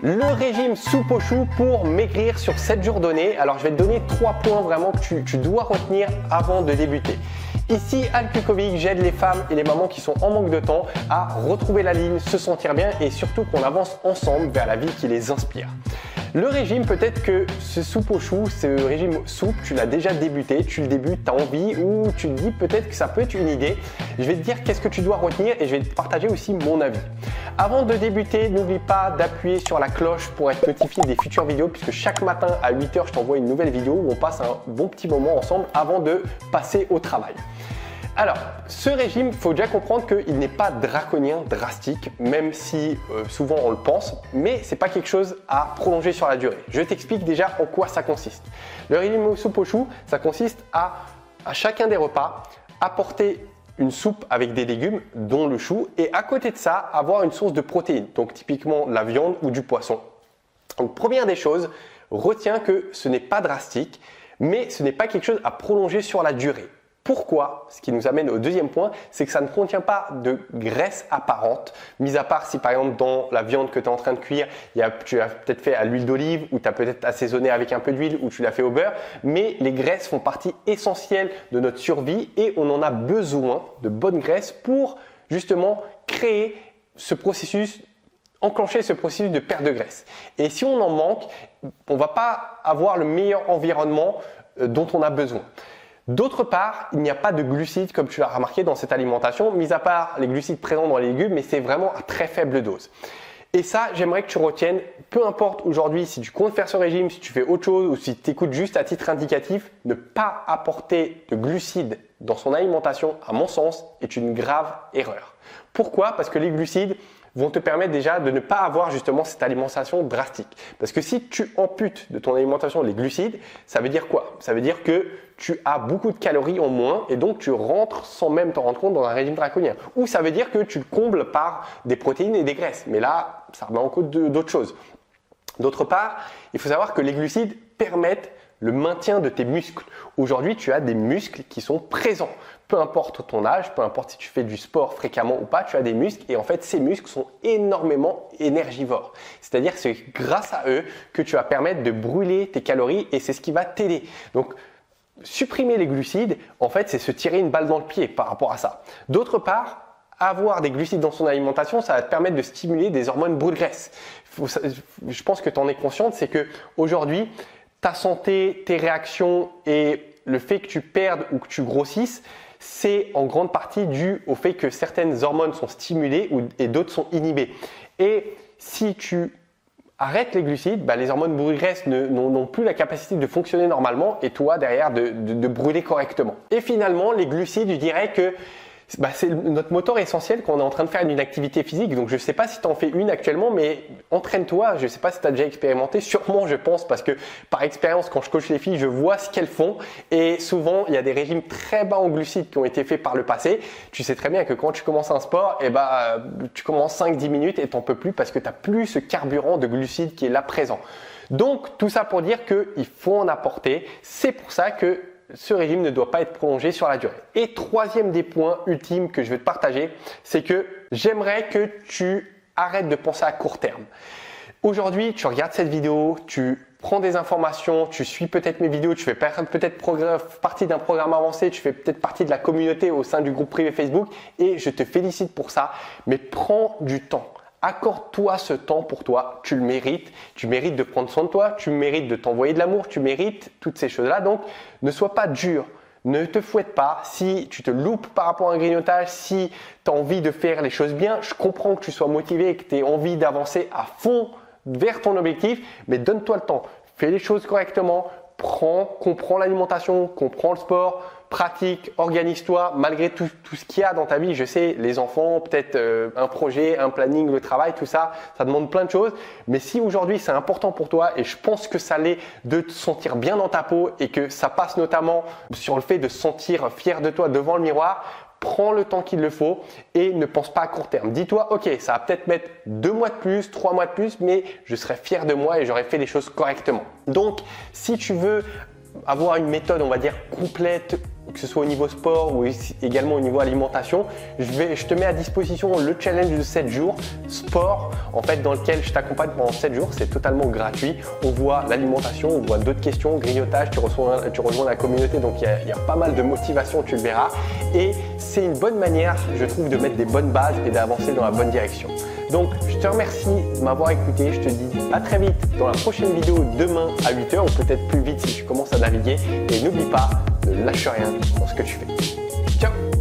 Le régime soupe aux choux pour maigrir sur 7 jours donnés. Alors je vais te donner 3 points vraiment que tu dois retenir avant de débuter. Ici, Alcucovic, j'aide les femmes et les mamans qui sont en manque de temps à retrouver la ligne, se sentir bien et surtout qu'on avance ensemble vers la vie qui les inspire. Le régime, peut-être que ce soupe aux choux, ce régime soupe, tu l'as déjà débuté, tu le débutes, tu as envie ou tu te dis peut-être que ça peut être une idée. Je vais te dire qu'est-ce que tu dois retenir et je vais te partager aussi mon avis. Avant de débuter, n'oublie pas d'appuyer sur la cloche pour être notifié des futures vidéos puisque chaque matin à 8 h, je t'envoie une nouvelle vidéo où on passe un bon petit moment ensemble avant de passer au travail. Alors, ce régime, il faut déjà comprendre qu'il n'est pas draconien, drastique, même si souvent on le pense, mais ce n'est pas quelque chose à prolonger sur la durée. Je t'explique déjà en quoi ça consiste. Le régime soupe aux choux, ça consiste à chacun des repas, apporter une soupe avec des légumes, dont le chou, et à côté de ça, avoir une source de protéines, donc typiquement la viande ou du poisson. Donc, première des choses, retiens que ce n'est pas drastique, mais ce n'est pas quelque chose à prolonger sur la durée. Pourquoi? Ce qui nous amène au deuxième point, c'est que ça ne contient pas de graisse apparente, mis à part si par exemple dans la viande que tu es en train de cuire, tu l'as peut-être fait à l'huile d'olive ou tu as peut-être assaisonné avec un peu d'huile ou tu l'as fait au beurre, mais les graisses font partie essentielle de notre survie et on en a besoin de bonnes graisses pour justement créer ce processus, enclencher ce processus de perte de graisse. Et si on en manque, on ne va pas avoir le meilleur environnement dont on a besoin. D'autre part, il n'y a pas de glucides comme tu l'as remarqué dans cette alimentation, mis à part les glucides présents dans les légumes, mais c'est vraiment à très faible dose. Et ça, j'aimerais que tu retiennes, peu importe aujourd'hui si tu comptes faire ce régime, si tu fais autre chose ou si tu écoutes juste à titre indicatif, ne pas apporter de glucides dans son alimentation, à mon sens, est une grave erreur. Pourquoi? Parce que les glucides vont te permettre déjà de ne pas avoir justement cette alimentation drastique. Parce que si tu amputes de ton alimentation les glucides, ça veut dire quoi? Ça veut dire que tu as beaucoup de calories en moins et donc tu rentres sans même t'en rendre compte dans un régime draconien. Ou ça veut dire que tu le combles par des protéines et des graisses. Mais là, ça remet en cause d'autres choses. D'autre part, il faut savoir que les glucides permettent le maintien de tes muscles. Aujourd'hui, tu as des muscles qui sont présents. Peu importe ton âge, peu importe si tu fais du sport fréquemment ou pas, tu as des muscles et en fait, ces muscles sont énormément énergivores. C'est-à-dire que c'est grâce à eux que tu vas permettre de brûler tes calories et c'est ce qui va t'aider. Donc, supprimer les glucides, en fait, c'est se tirer une balle dans le pied par rapport à ça. D'autre part, avoir des glucides dans son alimentation, ça va te permettre de stimuler des hormones brûle-graisse. Je pense que tu en es consciente, c'est que aujourd'hui, ta santé, tes réactions et le fait que tu perdes ou que tu grossisses, c'est en grande partie dû au fait que certaines hormones sont stimulées et d'autres sont inhibées. Et si tu arrêtes les glucides, les hormones brûle-graisse n'ont plus la capacité de fonctionner normalement et toi derrière de brûler correctement. Et finalement, les glucides, je dirais que c'est notre moteur essentiel quand on est en train de faire une activité physique. Donc, je ne sais pas si tu en fais une actuellement, mais entraîne-toi. Je ne sais pas si tu as déjà expérimenté. Sûrement, je pense, parce que par expérience, quand je coach les filles, je vois ce qu'elles font. Et souvent, il y a des régimes très bas en glucides qui ont été faits par le passé. Tu sais très bien que quand tu commences un sport, tu commences 5-10 minutes et tu n'en peux plus parce que tu n'as plus ce carburant de glucides qui est là présent. Donc, tout ça pour dire qu'il faut en apporter. C'est pour ça que ce régime ne doit pas être prolongé sur la durée. Et troisième des points ultimes que je vais te partager, c'est que j'aimerais que tu arrêtes de penser à court terme. Aujourd'hui, tu regardes cette vidéo, tu prends des informations, tu suis peut-être mes vidéos, tu fais peut-être partie d'un programme avancé, tu fais peut-être partie de la communauté au sein du groupe privé Facebook et je te félicite pour ça, mais prends du temps. Accorde-toi ce temps pour toi, tu le mérites. Tu mérites de prendre soin de toi, tu mérites de t'envoyer de l'amour, tu mérites toutes ces choses-là. Donc, ne sois pas dur, ne te fouette pas. Si tu te loupes par rapport à un grignotage, si tu as envie de faire les choses bien, je comprends que tu sois motivé et que tu aies envie d'avancer à fond vers ton objectif, mais donne-toi le temps. Fais les choses correctement, comprends l'alimentation, comprends le sport, pratique, organise-toi malgré tout ce qu'il y a dans ta vie. Je sais, les enfants, peut-être un projet, un planning, le travail, tout ça, ça demande plein de choses. Mais si aujourd'hui c'est important pour toi et je pense que ça l'est de te sentir bien dans ta peau et que ça passe notamment sur le fait de se sentir fier de toi devant le miroir, prends le temps qu'il le faut et ne pense pas à court terme. Dis-toi, ok, ça va peut-être mettre 2 mois de plus, 3 mois de plus, mais je serai fier de moi et j'aurai fait les choses correctement. Donc, si tu veux avoir une méthode, on va dire, complète, que ce soit au niveau sport ou également au niveau alimentation, je te mets à disposition le challenge de 7 jours sport, en fait, dans lequel je t'accompagne pendant 7 jours. C'est totalement gratuit. On voit l'alimentation, on voit d'autres questions, grignotage, tu rejoins la communauté, donc il y a pas mal de motivation, tu le verras. Et c'est une bonne manière, je trouve, de mettre des bonnes bases et d'avancer dans la bonne direction. Donc, je te remercie de m'avoir écouté. Je te dis à très vite dans la prochaine vidéo demain à 8 h ou peut-être plus vite si tu commences à naviguer. Et n'oublie pas, ne lâche rien dans ce que tu fais. Ciao!